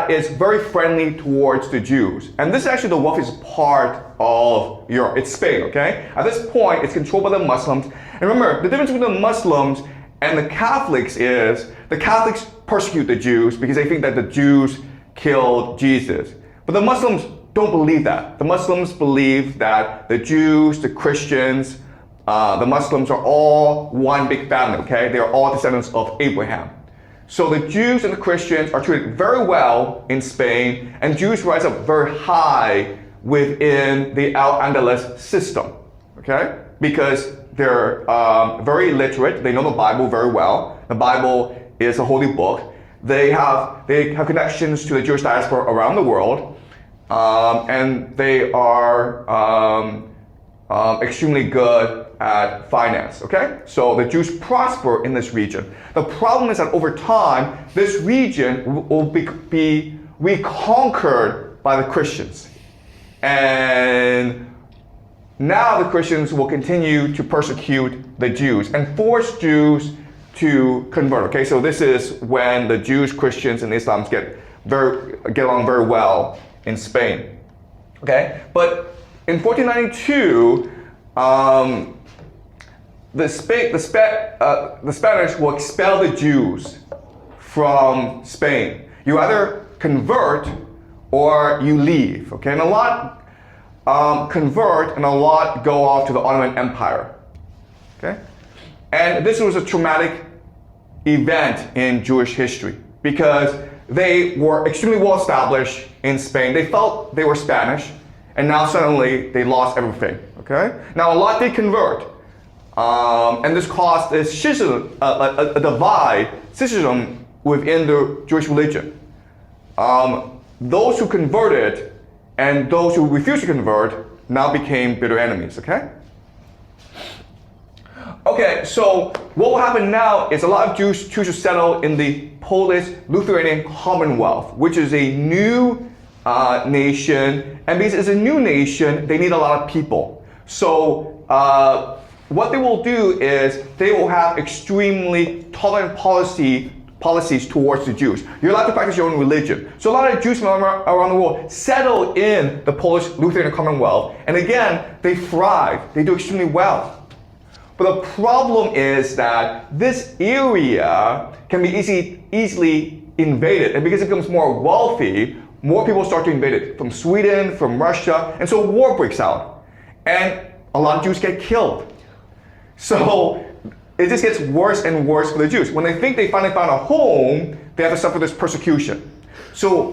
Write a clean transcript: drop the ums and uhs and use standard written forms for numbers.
that is very friendly towards the Jews. And this is actually the wealthiest part of Europe. It's Spain, okay? At this point, it's controlled by the Muslims. And remember, the difference between the Muslims and the Catholics is the Catholics persecute the Jews because they think that the Jews killed Jesus. But the Muslims don't believe that. The Muslims believe that the Jews, the Christians, the Muslims are all one big family, okay? They are all descendants of Abraham. So the Jews and the Christians are treated very well in Spain, and Jews rise up very high within the Al-Andalus system, okay? Because they're very literate, they know the Bible very well. The Bible is a holy book. They have connections to the Jewish diaspora around the world, and they are extremely good at finance, okay? So the Jews prosper in this region. The problem is that over time, this region will be reconquered by the Christians. And now the Christians will continue to persecute the Jews and force Jews to convert, okay? So this is when the Jews, Christians, and Islams get along very well in Spain, okay? But in 1492, the Spanish will expel the Jews from Spain. You either convert or you leave, okay? And a lot convert and a lot go off to the Ottoman Empire, okay? And this was a traumatic event in Jewish history because they were extremely well established in Spain. They felt they were Spanish, and now suddenly they lost everything, okay? Now a lot did convert, and this caused a schism, a divide, schism within the Jewish religion. Those who converted and those who refused to convert now became bitter enemies, okay? Okay, so what will happen now is a lot of Jews choose to settle in the Polish-Lithuanian Commonwealth, which is a new nation, and because it's a new nation, they need a lot of people. So what they will do is they will have extremely tolerant policies towards the Jews. You're allowed to practice your own religion. So a lot of Jews from around the world settle in the Polish-Lithuanian Commonwealth, and again, they thrive. They do extremely well. But the problem is that this area can be easily invaded, and because it becomes more wealthy, more people start to invade it from Sweden, from Russia, and so war breaks out. And a lot of Jews get killed. So it just gets worse and worse for the Jews. When they think they finally found a home, they have to suffer this persecution. So